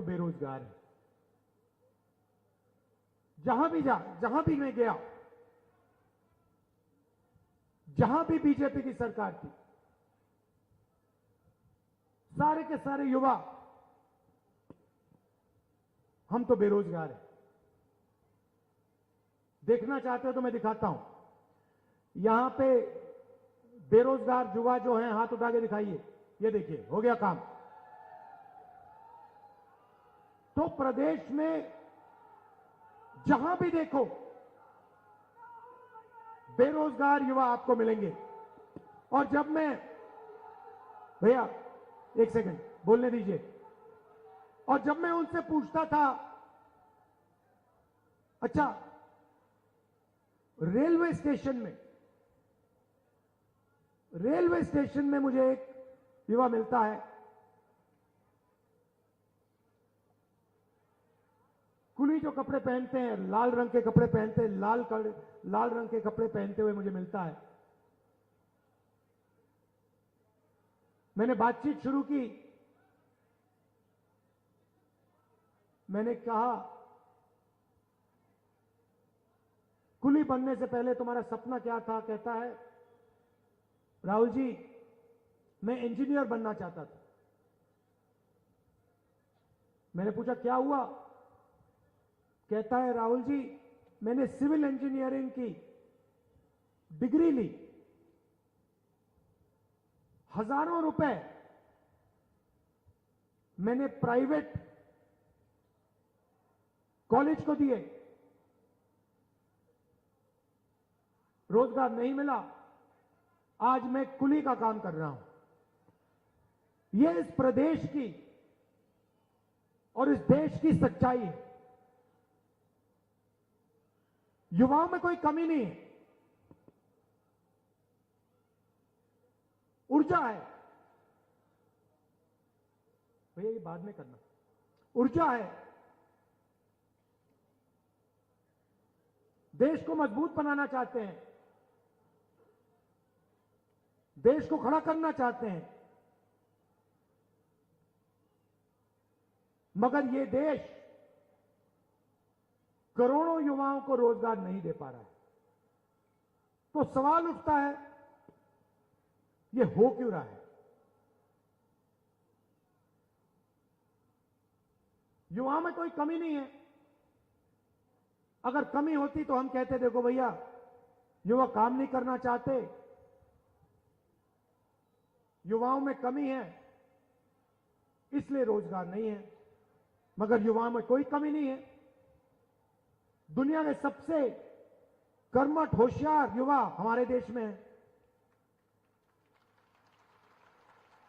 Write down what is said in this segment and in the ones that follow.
तो बेरोजगार हैं। जहां भी मैं गया, जहां भी बीजेपी की सरकार थी, सारे के सारे युवा हम तो बेरोजगार हैं। देखना चाहते हो तो मैं दिखाता हूं। यहां पे बेरोजगार युवा जो हैं, हाथ उठा के दिखाइए। ये देखिए, हो गया काम। तो प्रदेश में जहां भी देखो बेरोजगार युवा आपको मिलेंगे। और जब मैं, भैया एक सेकंड बोलने दीजिए, और जब मैं उनसे पूछता था, अच्छा रेलवे स्टेशन में मुझे एक युवा मिलता है, कुली जो कपड़े पहनते हैं, लाल रंग के कपड़े पहनते हैं, लाल रंग के कपड़े पहनते हुए मुझे मिलता है। मैंने बातचीत शुरू की। मैंने कहा, कुली बनने से पहले तुम्हारा सपना क्या था? कहता है, राहुल जी मैं इंजीनियर बनना चाहता था। मैंने पूछा क्या हुआ? कहता है, राहुल जी मैंने सिविल इंजीनियरिंग की डिग्री ली, हजारों रुपए मैंने प्राइवेट कॉलेज को दिए, रोजगार नहीं मिला, आज मैं कुली का काम कर रहा हूं। यह इस प्रदेश की और इस देश की सच्चाई है। युवाओं में कोई कमी नहीं है, ऊर्जा है। भैया ये बाद में करना। ऊर्जा है, देश को मजबूत बनाना चाहते हैं, देश को खड़ा करना चाहते हैं, मगर ये देश करोड़ों युवाओं को रोजगार नहीं दे पा रहा है। तो सवाल उठता है, ये हो क्यों रहा है? युवाओं में कोई कमी नहीं है। अगर कमी होती तो हम कहते देखो भैया युवा काम नहीं करना चाहते, युवाओं में कमी है इसलिए रोजगार नहीं है। मगर युवाओं में कोई कमी नहीं है। दुनिया के सबसे कर्मठ होशियार युवा हमारे देश में है,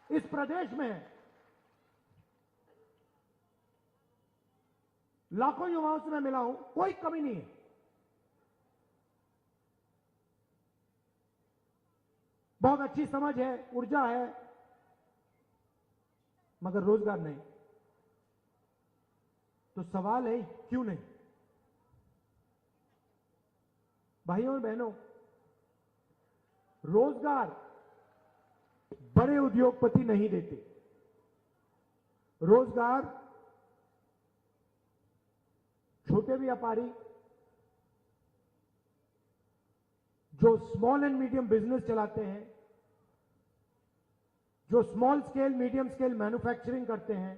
इस प्रदेश में है। लाखों युवाओं से मैं मिला हूं, कोई कमी नहीं है। बहुत अच्छी समझ है, ऊर्जा है, मगर रोजगार नहीं। तो सवाल है क्यों नहीं? भाइयों और बहनों, रोजगार बड़े उद्योगपति नहीं देते। रोजगार छोटे व्यापारी जो स्मॉल एंड मीडियम बिजनेस चलाते हैं, जो small scale medium scale manufacturing करते हैं,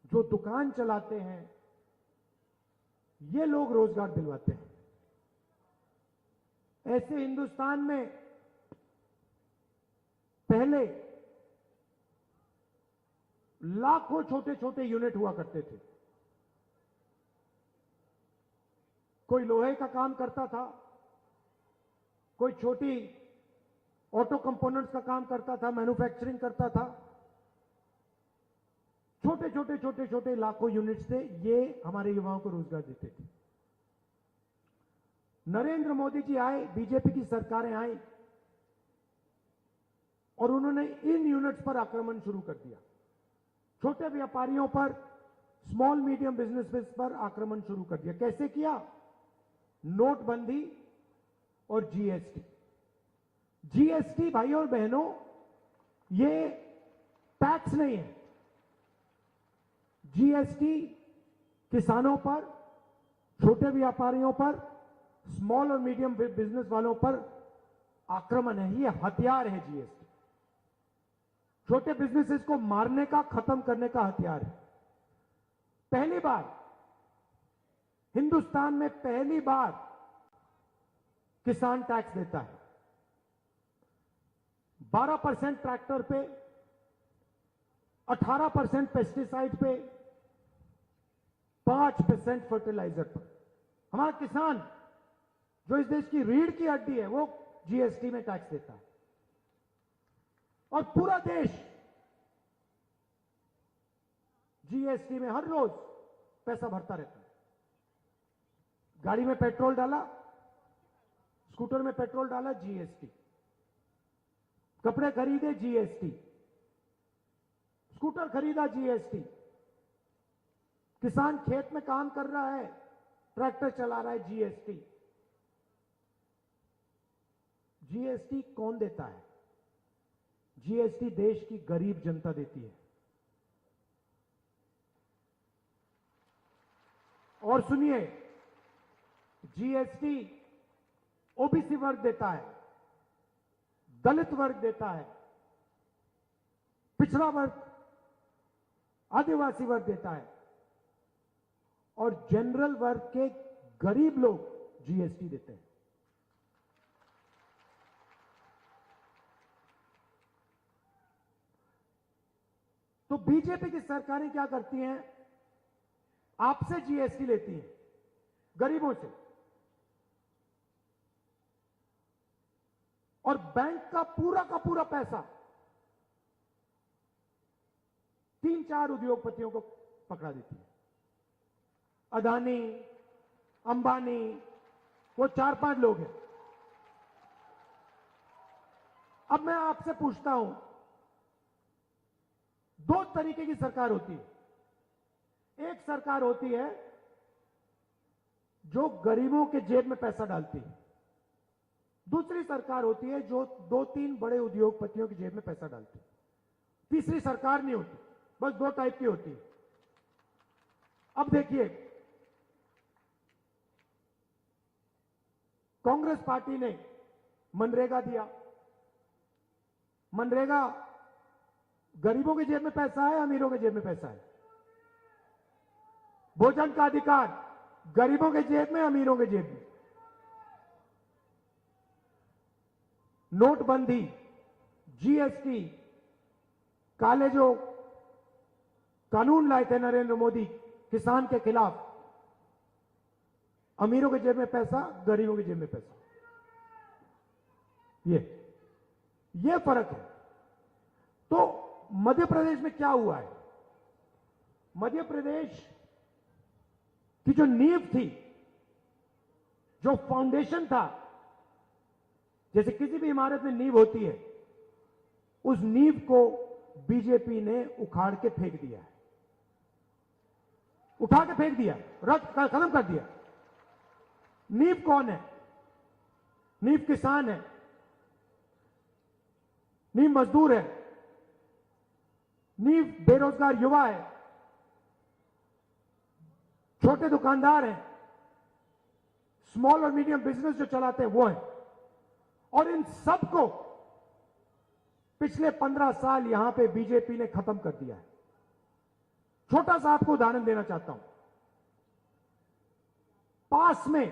जो दुकान चलाते हैं, ये लोग रोजगार दिलवाते हैं। ऐसे हिंदुस्तान में पहले लाखों छोटे छोटे यूनिट हुआ करते थे। कोई लोहे का काम करता था, कोई छोटी ऑटो कंपोनेंट्स का काम करता था, मैन्युफैक्चरिंग करता था। छोटे छोटे लाखों यूनिट्स थे, ये हमारे युवाओं को रोजगार देते थे। नरेंद्र मोदी जी आए, बीजेपी की सरकारें आई और उन्होंने इन यूनिट्स पर आक्रमण शुरू कर दिया। छोटे व्यापारियों पर, स्मॉल मीडियम बिजनेसेस पर आक्रमण शुरू कर दिया। कैसे किया? नोटबंदी और जीएसटी। जीएसटी भाइयों और बहनों, ये टैक्स नहीं है। जीएसटी किसानों पर, छोटे व्यापारियों पर, स्मॉल और मीडियम बिजनेस वालों पर आक्रमण है। ये हथियार है जीएसटी। छोटे बिजनेसेस को मारने का, खत्म करने का हथियार है। पहली बार हिंदुस्तान में पहली बार किसान टैक्स देता है। 12% ट्रैक्टर पे, 18% पेस्टिसाइड पे, 5% फर्टिलाइजर पर। हमारा किसान जो इस देश की रीढ़ की हड्डी है, वो जीएसटी में टैक्स देता है। और पूरा देश जीएसटी में हर रोज पैसा भरता रहता है। गाड़ी में पेट्रोल डाला, स्कूटर में पेट्रोल डाला, जीएसटी। कपड़े खरीदे, जीएसटी। स्कूटर खरीदा, जीएसटी। किसान खेत में काम कर रहा है, ट्रैक्टर चला रहा है, जीएसटी। जीएसटी कौन देता है? जीएसटी देश की गरीब जनता देती है। और सुनिए, जीएसटी ओबीसी वर्ग देता है, दलित वर्ग देता है, पिछड़ा वर्ग, आदिवासी वर्ग देता है, और जनरल वर्ग के गरीब लोग जीएसटी देते हैं। तो बीजेपी की सरकारें क्या करती हैं? आपसे जीएसटी लेती हैं, गरीबों से, और बैंक का पूरा पैसा 3-4 उद्योगपतियों को पकड़ा देती है। अदानी, अंबानी, वो 4-5 लोग हैं। अब मैं आपसे पूछता हूं, 2 तरीके की सरकार होती है। एक सरकार होती है जो गरीबों के जेब में पैसा डालती है। दूसरी सरकार होती है जो 2-3 बड़े उद्योगपतियों की जेब में पैसा डालती है। तीसरी सरकार नहीं होती, बस 2 टाइप की होती है। अब देखिए, कांग्रेस पार्टी ने मनरेगा दिया। मनरेगा गरीबों के जेब में पैसा है, अमीरों के जेब में पैसा है? भोजन का अधिकार गरीबों के जेब में, अमीरों के जेब में? नोटबंदी, जीएसटी, काले जो कानून लाए थे नरेंद्र मोदी किसान के खिलाफ, अमीरों के जेब में पैसा, गरीबों के जेब में पैसा। ये फर्क है। तो मध्य प्रदेश में क्या हुआ है? मध्य प्रदेश की जो नींव थी, जो फाउंडेशन था, जैसे किसी भी इमारत में नींव होती है, उस नींव को बीजेपी ने उखाड़ के फेंक दिया है। उठा के फेंक दिया, खत्म कर दिया। नींव कौन है? नींव किसान है, नींव मजदूर है, नींव बेरोजगार युवा है, छोटे दुकानदार हैं, स्मॉल और मीडियम बिजनेस जो चलाते हैं वो हैं। और इन सबको पिछले 15 साल यहां पे बीजेपी ने खत्म कर दिया है। छोटा सा आपको उदाहरण देना चाहता हूं। पास में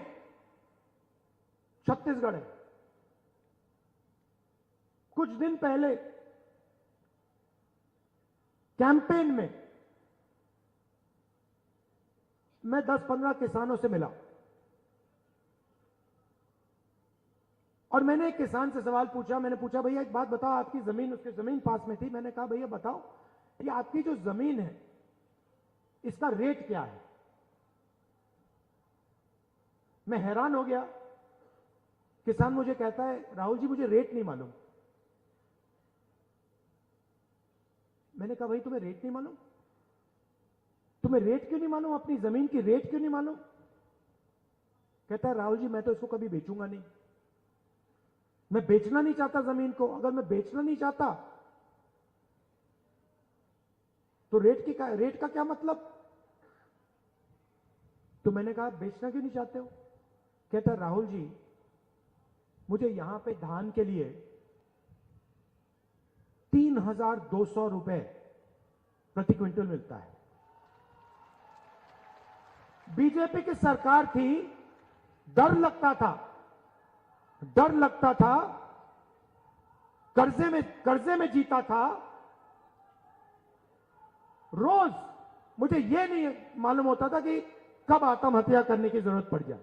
छत्तीसगढ़ है। कुछ दिन पहले कैंपेन में मैं 10-15 किसानों से मिला और मैंने एक किसान से सवाल पूछा। मैंने पूछा, भैया एक बात बताओ, आपकी जमीन, उसकी जमीन पास में थी। मैंने कहा, भैया बताओ, ये आपकी जो जमीन है इसका रेट क्या है? मैं हैरान हो गया। किसान मुझे कहता है, राहुल जी मुझे रेट नहीं मालूम। मैंने कहा, भाई तुम्हें रेट नहीं मालूम? तुम्हें रेट क्यों नहीं मालूम? अपनी जमीन की रेट क्यों नहीं मालूम? कहता है, राहुल जी मैं तो इसको कभी बेचूंगा नहीं, मैं बेचना नहीं चाहता जमीन को। अगर मैं बेचना नहीं चाहता तो रेट का क्या मतलब? तो मैंने कहा बेचना क्यों नहीं चाहते हो? कहता राहुल जी, मुझे यहां पे धान के लिए 3,200 रुपए प्रति क्विंटल मिलता है। बीजेपी की सरकार थी, डर लगता था, कर्जे में जीता था। रोज मुझे यह नहीं मालूम होता था कि कब आत्महत्या करने की जरूरत पड़ जाए।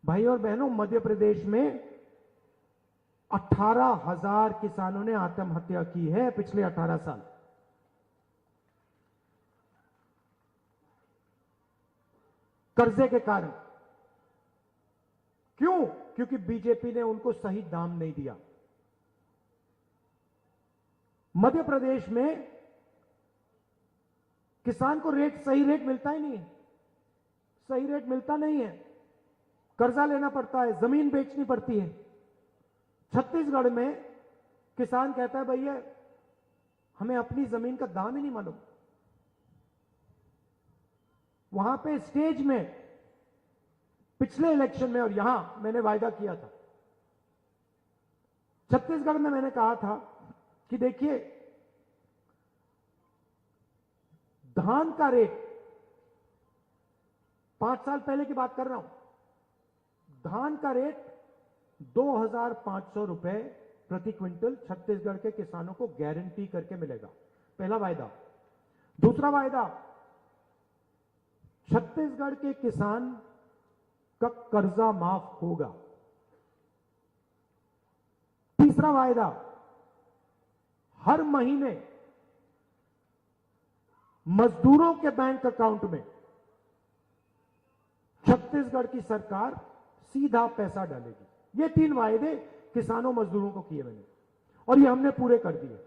भाई और बहनों, मध्य प्रदेश में 18,000 किसानों ने आत्महत्या की है पिछले 18 साल। कर्जे के कारण। क्यों? क्योंकि बीजेपी ने उनको सही दाम नहीं दिया। मध्य प्रदेश में किसान को सही रेट मिलता ही नहीं है। सही रेट मिलता नहीं है, कर्जा लेना पड़ता है, जमीन बेचनी पड़ती है। छत्तीसगढ़ में किसान कहता है भैया हमें अपनी जमीन का दाम ही नहीं मालूम। वहां पे स्टेज में पिछले इलेक्शन में और यहां मैंने वायदा किया था, छत्तीसगढ़ में मैंने कहा था कि देखिए धान का रेट, 5 साल पहले की बात कर रहा हूं, धान का रेट 2,500 रुपए प्रति क्विंटल छत्तीसगढ़ के किसानों को गारंटी करके मिलेगा। पहला वायदा। दूसरा वायदा, छत्तीसगढ़ के किसान का कर्जा माफ होगा। तीसरा वायदा, हर महीने मजदूरों के बैंक अकाउंट में छत्तीसगढ़ की सरकार सीधा पैसा डालेगी। ये 3 वायदे किसानों मजदूरों को किए मैंने, और ये हमने पूरे कर दिए।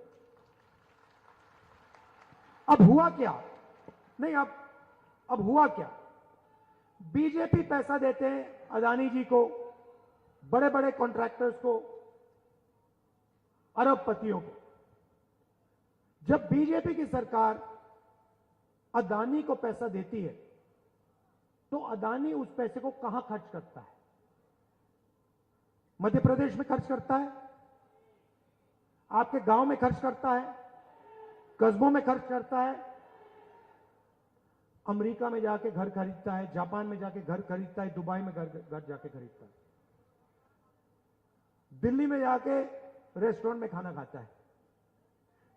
अब हुआ क्या? नहीं, अब हुआ क्या? बीजेपी पैसा देते हैं अदानी जी को, बड़े बड़े कॉन्ट्रैक्टर्स को, अरबपतियों को। जब बीजेपी की सरकार अदानी को पैसा देती है तो अदानी उस पैसे को कहां खर्च करता है? मध्य प्रदेश में खर्च करता है, आपके गांव में खर्च करता है, कस्बों में खर्च करता है, अमेरिका में जाके घर खरीदता है, जापान में जाके घर खरीदता है, दुबई में घर जाके खरीदता है, दिल्ली में जाके रेस्टोरेंट में खाना खाता है।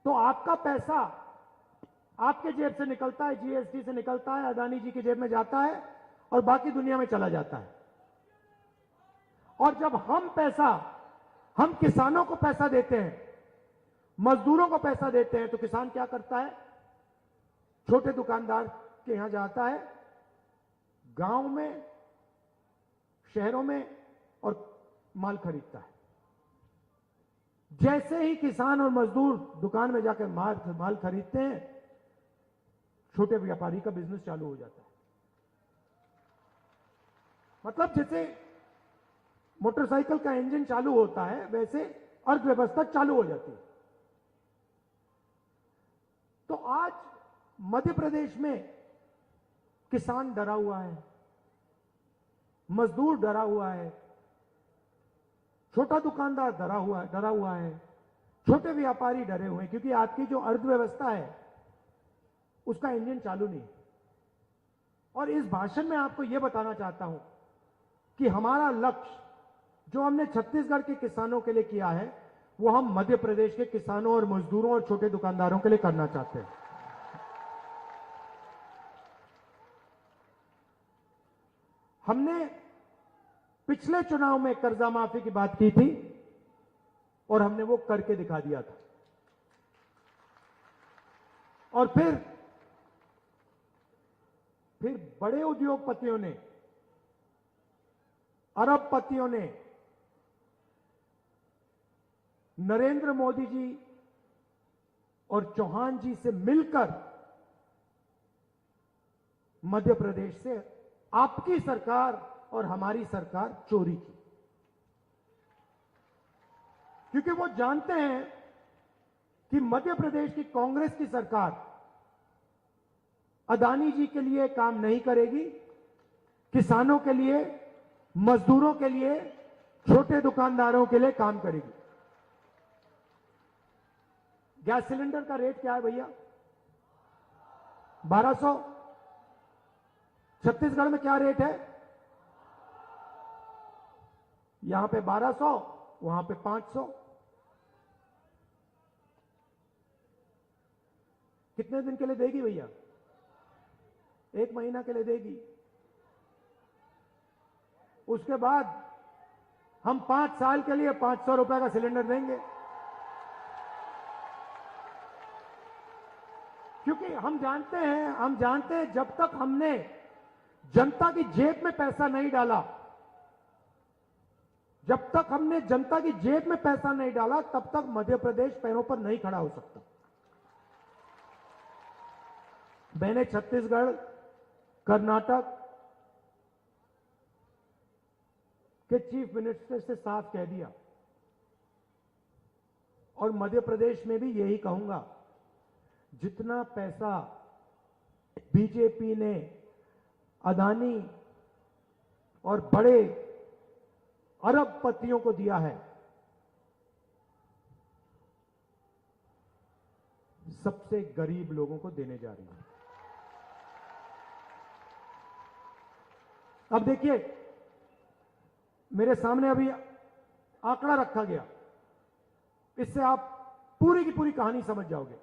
तो आपका पैसा आपके जेब से निकलता है, जीएसटी से निकलता है, अदानी जी की जेब में जाता है और बाकी दुनिया में चला जाता है। और जब हम किसानों को पैसा देते हैं, मजदूरों को पैसा देते हैं, तो किसान क्या करता है? छोटे दुकानदार के यहां जाता है, गांव में, शहरों में, और माल खरीदता है। जैसे ही किसान और मजदूर दुकान में जाकर माल खरीदते हैं, छोटे व्यापारी का बिजनेस चालू हो जाता है। मतलब जैसे मोटरसाइकिल का इंजन चालू होता है, वैसे अर्थव्यवस्था चालू हो जाती है। तो आज मध्य प्रदेश में किसान डरा हुआ है, मजदूर डरा हुआ है, छोटा दुकानदार डरा हुआ है, छोटे व्यापारी डरे हुए हैं, क्योंकि आपकी जो अर्थव्यवस्था है उसका इंजन चालू नहीं। और इस भाषण में आपको यह बताना चाहता हूं कि हमारा लक्ष्य जो हमने छत्तीसगढ़ के किसानों के लिए किया है, वो हम मध्य प्रदेश के किसानों और मजदूरों और छोटे दुकानदारों के लिए करना चाहते हैं। हमने पिछले चुनाव में कर्जा माफी की बात की थी और हमने वो करके दिखा दिया था। और फिर बड़े उद्योगपतियों ने, अरबपतियों ने नरेंद्र मोदी जी और चौहान जी से मिलकर मध्य प्रदेश से आपकी सरकार और हमारी सरकार चोरी की, क्योंकि वो जानते हैं कि मध्य प्रदेश की कांग्रेस की सरकार अदानी जी के लिए काम नहीं करेगी, किसानों के लिए, मजदूरों के लिए, छोटे दुकानदारों के लिए काम करेगी। गैस सिलेंडर का रेट क्या है भैया? 1200। छत्तीसगढ़ में क्या रेट है? यहां पे 1200, वहां पे 500। कितने दिन के लिए देगी भैया? 1 महीना के लिए देगी। उसके बाद हम 5 साल के लिए 500 रुपए का सिलेंडर देंगे, क्योंकि हम जानते हैं जब तक हमने जनता की जेब में पैसा नहीं डाला, जब तक हमने जनता की जेब में पैसा नहीं डाला, तब तक मध्य प्रदेश पैरों पर नहीं खड़ा हो सकता। मैंने छत्तीसगढ़, कर्नाटक के चीफ मिनिस्टर से साफ कह दिया, और मध्य प्रदेश में भी यही कहूंगा, जितना पैसा बीजेपी ने अदानी और बड़े अरबपतियों को दिया है, सबसे गरीब लोगों को देने जा रही है। अब देखिए, मेरे सामने अभी आंकड़ा रखा गया, इससे आप पूरी की पूरी कहानी समझ जाओगे।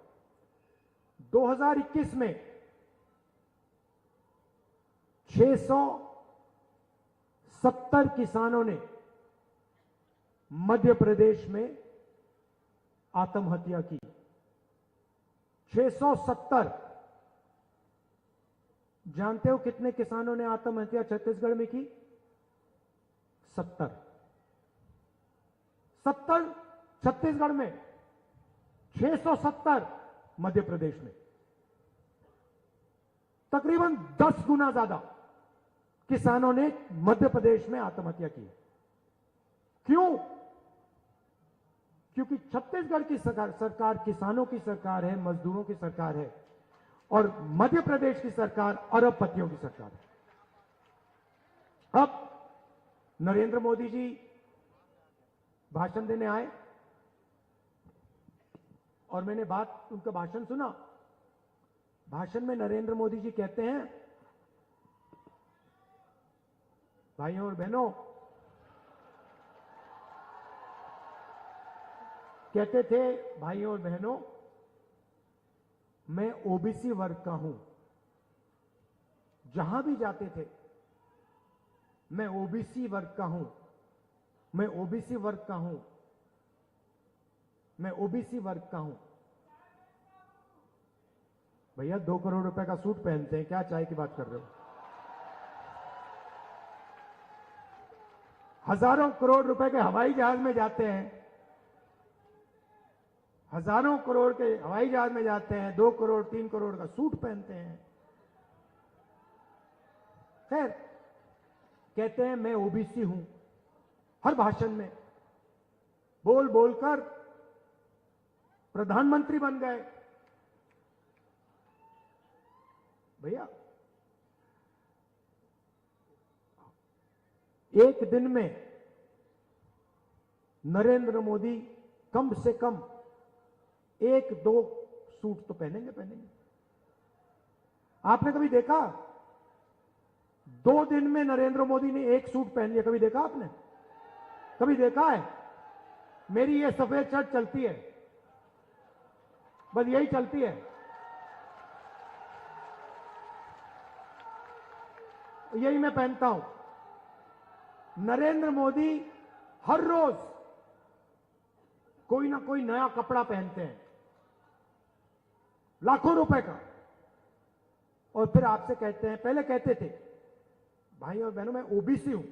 2021 में 670 किसानों ने मध्य प्रदेश में आत्महत्या की। 670। जानते हो कितने किसानों ने आत्महत्या छत्तीसगढ़ में की? 70 छत्तीसगढ़ में, 670 मध्य प्रदेश में। तकरीबन 10 गुना ज्यादा किसानों ने मध्य प्रदेश में आत्महत्या की। क्यों? क्योंकि छत्तीसगढ़ की सरकार किसानों की सरकार है, मजदूरों की सरकार है, और मध्य प्रदेश की सरकार अरबपतियों की सरकार है। अब नरेंद्र मोदी जी भाषण देने आए, और मैंने उनका भाषण सुना। भाषण में नरेंद्र मोदी जी कहते हैं, भाइयों और बहनों, कहते थे, भाइयों और बहनों, मैं ओबीसी वर्ग का हूं। जहां भी जाते थे, मैं ओबीसी वर्ग का हूं, मैं ओबीसी वर्ग का हूं, मैं ओबीसी वर्ग का हूं। भैया 2 करोड़ रुपए का सूट पहनते हैं, क्या चाय की बात कर रहे हो? हजारों करोड़ रुपए के हवाई जहाज में जाते हैं, हजारों करोड़ के हवाई जहाज में जाते हैं, 2 करोड़ 3 करोड़ का सूट पहनते हैं। खैर, कहते हैं मैं ओबीसी हूं। हर भाषण में बोल बोलकर प्रधानमंत्री बन गए। भैया, एक दिन में नरेंद्र मोदी कम से कम 1-2 सूट तो पहनेंगे। आपने कभी देखा 2 दिन में नरेंद्र मोदी ने 1 सूट पहन लिया? कभी देखा आपने? कभी देखा है? मेरी ये सफेद शर्ट चलती है, बस यही चलती है। यही मैं पहनता हूं। नरेंद्र मोदी हर रोज कोई ना कोई नया कपड़ा पहनते हैं, लाखों रुपए का, और फिर आपसे कहते हैं, पहले कहते थे भाई और बहनों मैं ओबीसी हूं।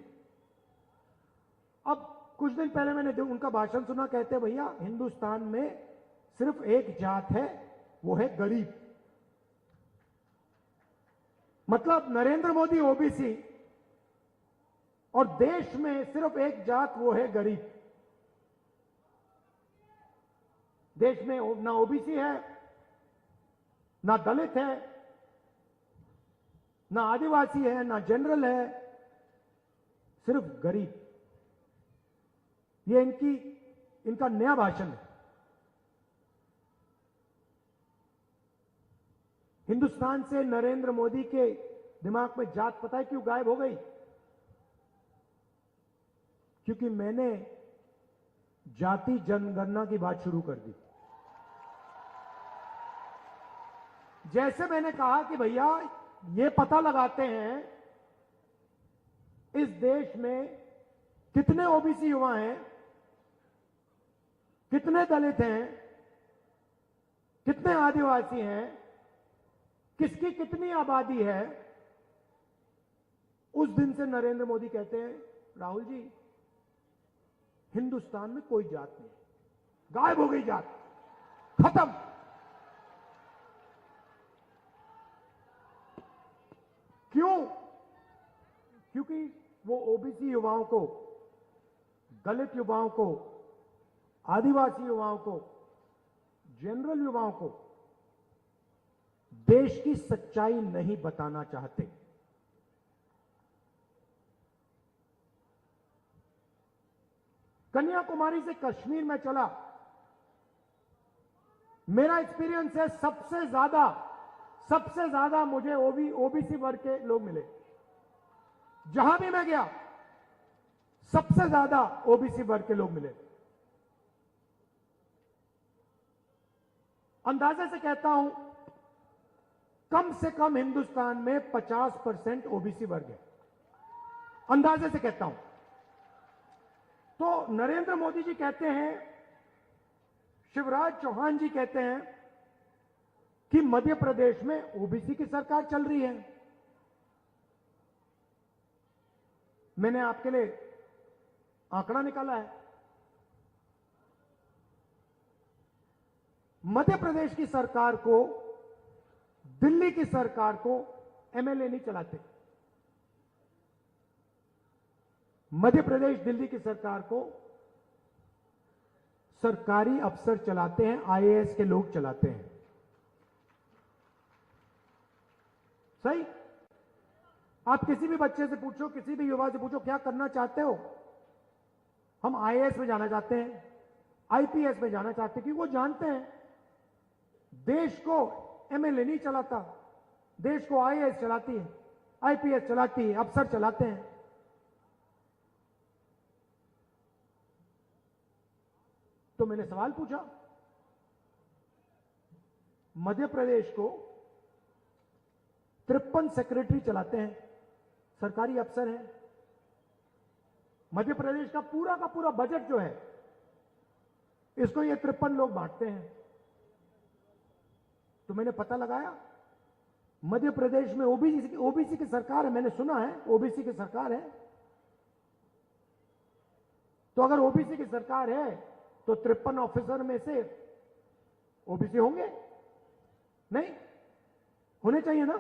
अब कुछ दिन पहले मैंने उनका भाषण सुना, कहते भैया हिंदुस्तान में सिर्फ एक जात है, वो है गरीब। मतलब नरेंद्र मोदी ओबीसी, और देश में सिर्फ एक जात, वो है गरीब। देश में ना ओबीसी है, ना दलित है, ना आदिवासी है, ना जनरल है, सिर्फ गरीब। ये इनका नया भाषण है। हिंदुस्तान से नरेंद्र मोदी के दिमाग में जात पता है क्यों गायब हो गई? क्योंकि मैंने जाति जनगणना की बात शुरू कर दी। जैसे मैंने कहा कि भैया ये पता लगाते हैं इस देश में कितने ओबीसी युवा हैं, कितने दलित हैं, कितने आदिवासी हैं, किसकी कितनी आबादी है। उस दिन से नरेंद्र मोदी कहते हैं, राहुल जी हिंदुस्तान में कोई जात नहीं, गायब हो गई जात, खत्म। क्यों? क्योंकि वो ओबीसी युवाओं को, दलित युवाओं को, आदिवासी युवाओं को, जनरल युवाओं को देश की सच्चाई नहीं बताना चाहते। कन्याकुमारी से कश्मीर में चला, मेरा एक्सपीरियंस है सबसे ज्यादा मुझे ओबीसी वर्ग के लोग मिले। जहां भी मैं गया सबसे ज्यादा ओबीसी वर्ग के लोग मिले। अंदाजे से कहता हूं कम से कम हिंदुस्तान में 50% ओबीसी वर्ग है, अंदाजे से कहता हूं। तो नरेंद्र मोदी जी कहते हैं, शिवराज चौहान जी कहते हैं कि मध्य प्रदेश में ओबीसी की सरकार चल रही है। मैंने आपके लिए आंकड़ा निकाला है। मध्य प्रदेश की सरकार को, दिल्ली की सरकार को एमएलए नहीं चलाते। मध्य प्रदेश दिल्ली की सरकार को सरकारी अफसर चलाते हैं, आईएएस के लोग चलाते हैं। सही? आप किसी भी बच्चे से पूछो, किसी भी युवा से पूछो, क्या करना चाहते हो? हम आईएएस में जाना चाहते हैं, आईपीएस में जाना चाहते हैं, क्योंकि वो जानते हैं देश को एमएलए नहीं चलाता, देश को आईएएस चलाती है, आईपीएस चलाती है, अफसर चलाते हैं। तो मैंने सवाल पूछा, मध्य प्रदेश को 53 सेक्रेटरी चलाते हैं, सरकारी अफसर हैं। मध्य प्रदेश का पूरा बजट जो है, इसको ये 53 लोग बांटते हैं। तो मैंने पता लगाया, मध्य प्रदेश में ओबीसी की सरकार है। मैंने सुना है ओबीसी की सरकार है। तो अगर ओबीसी की सरकार है तो 53 ऑफिसर में से ओबीसी होंगे? नहीं होने चाहिए ना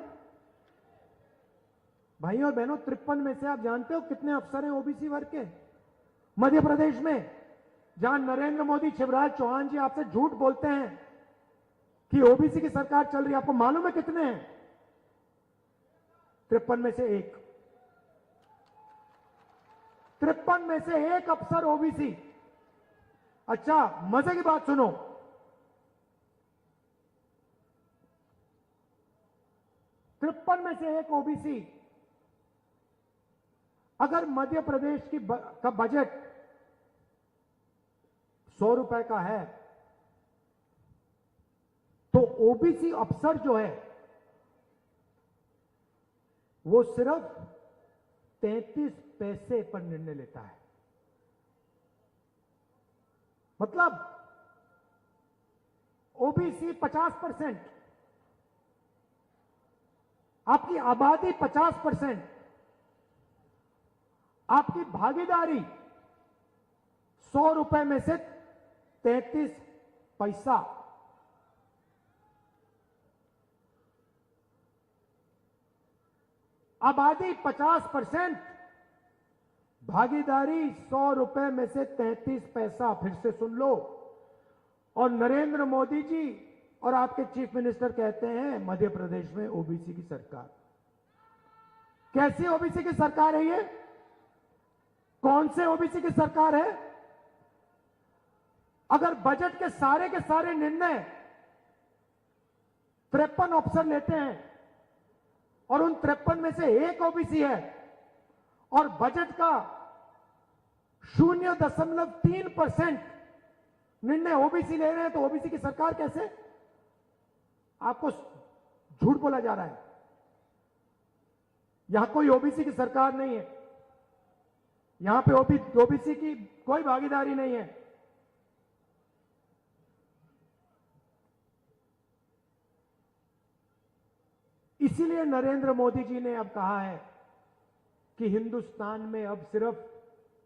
भाइयों और बहनों। 53 में से आप जानते हो कितने अफसर हैं ओबीसी वर्ग के मध्य प्रदेश में? जहां नरेंद्र मोदी, शिवराज चौहान जी आपसे झूठ बोलते हैं कि ओबीसी की सरकार चल रही है, आपको मालूम है कितने हैं? 53 में से एक। 53 में से एक अफसर ओबीसी। अच्छा, मजे की बात सुनो, तिरपन में से एक ओबीसी। अगर मध्य प्रदेश का बजट 100 रुपए का है तो ओबीसी अफसर जो है वो सिर्फ 33 पैसे पर निर्णय लेता है। मतलब ओबीसी 50%, आपकी आबादी 50%, आपकी भागीदारी 100 रुपए में से 33 पैसा। आबादी 50%, भागीदारी 100 रुपए में से 33 पैसा। फिर से सुन लो, और नरेंद्र मोदी जी और आपके चीफ मिनिस्टर कहते हैं मध्य प्रदेश में ओबीसी की सरकार। कैसी ओबीसी की सरकार है ये? कौन से ओबीसी की सरकार है? अगर बजट के सारे निर्णय 53 अफसर लेते हैं और उन 53 में से एक ओबीसी है और बजट का 0.3% निर्णय ओबीसी ले रहे हैं, तो ओबीसी की सरकार कैसे? आपको झूठ बोला जा रहा है। यहां कोई ओबीसी की सरकार नहीं है, यहां पे ओबीसी की कोई भागीदारी नहीं है। इसीलिए नरेंद्र मोदी जी ने अब कहा है कि हिंदुस्तान में अब सिर्फ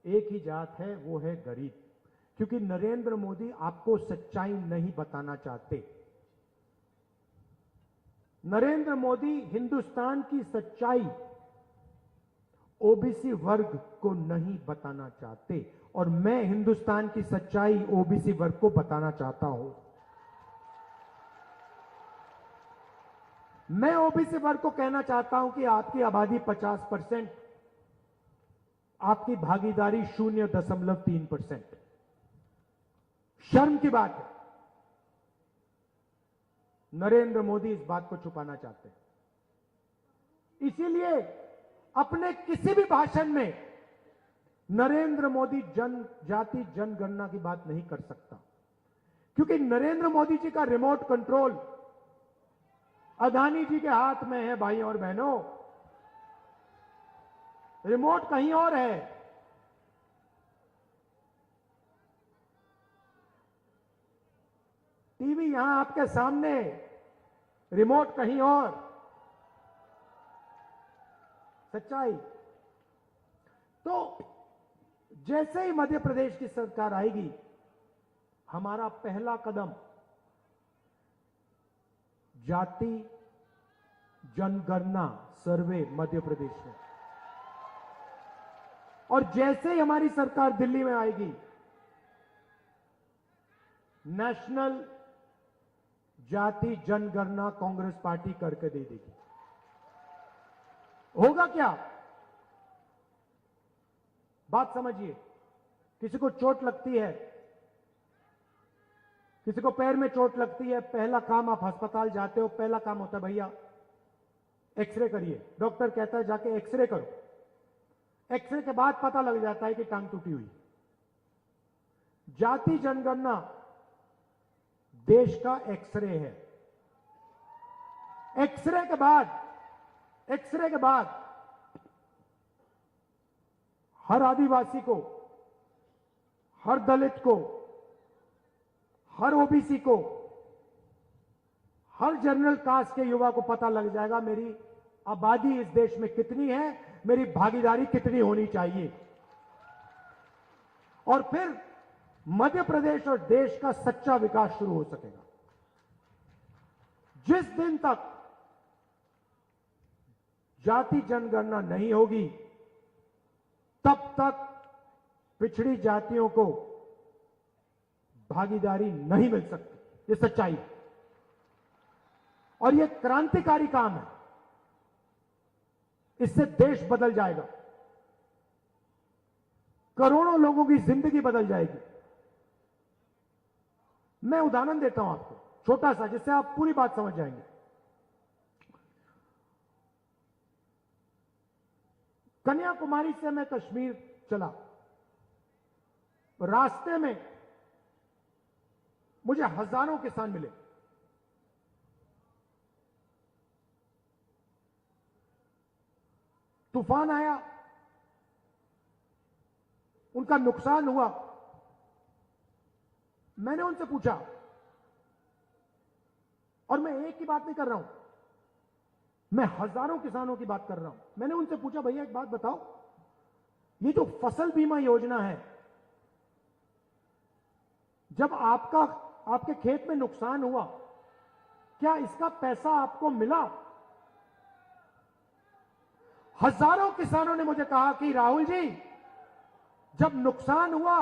एक ही जात है, वो है गरीब। क्योंकि नरेंद्र मोदी आपको सच्चाई नहीं बताना चाहते। नरेंद्र मोदी हिंदुस्तान की सच्चाई ओबीसी वर्ग को नहीं बताना चाहते, और मैं हिंदुस्तान की सच्चाई ओबीसी वर्ग को बताना चाहता हूं। मैं ओबीसी वर्ग को कहना चाहता हूं कि आपकी आबादी 50%, आपकी भागीदारी 0.3%। शर्म की बात है। नरेंद्र मोदी इस बात को छुपाना चाहते हैं। इसीलिए अपने किसी भी भाषण में नरेंद्र मोदी जनजाति जनगणना की बात नहीं कर सकता, क्योंकि नरेंद्र मोदी जी का रिमोट कंट्रोल अदानी जी के हाथ में है। भाइयों और बहनों, रिमोट कहीं और है। टीवी यहां आपके सामने, रिमोट कहीं और। सच्चाई। तो जैसे ही मध्य प्रदेश की सरकार आएगी, हमारा पहला कदम जाति जनगणना सर्वे मध्य प्रदेश में, और जैसे ही हमारी सरकार दिल्ली में आएगी, नेशनल जाति जनगणना कांग्रेस पार्टी करके दे देगी। होगा क्या? बात समझिए। किसी को चोट लगती है, किसी को पैर में चोट लगती है, पहला काम, आप अस्पताल जाते हो, पहला काम होता है भैया एक्सरे करिए। डॉक्टर कहता है जाके एक्सरे करो। एक्सरे के बाद पता लग जाता है कि टांग टूटी हुई। जाति जनगणना देश का एक्सरे है। एक्सरे के बाद हर आदिवासी को, हर दलित को, हर ओबीसी को, हर जनरल कास्ट के युवा को पता लग जाएगा मेरी आबादी इस देश में कितनी है, मेरी भागीदारी कितनी होनी चाहिए। और फिर मध्य प्रदेश और देश का सच्चा विकास शुरू हो सकेगा। जिस दिन तक जाति जनगणना नहीं होगी, तब तक पिछड़ी जातियों को भागीदारी नहीं मिल सकती। ये सच्चाई है और ये क्रांतिकारी काम है। इससे देश बदल जाएगा, करोड़ों लोगों की जिंदगी बदल जाएगी। मैं उदाहरण देता हूं आपको छोटा सा, जिससे आप पूरी बात समझ जाएंगे। कन्याकुमारी से मैं कश्मीर चला, रास्ते में मुझे हजारों किसान मिले। तूफान आया, उनका नुकसान हुआ। मैंने उनसे पूछा, और मैं एक की बात नहीं कर रहा हूं, मैं हजारों किसानों की बात कर रहा हूं। मैंने उनसे पूछा, भैया एक बात बताओ, ये जो फसल बीमा योजना है, जब आपके खेत में नुकसान हुआ, क्या इसका पैसा आपको मिला? हजारों किसानों ने मुझे कहा कि राहुल जी, जब नुकसान हुआ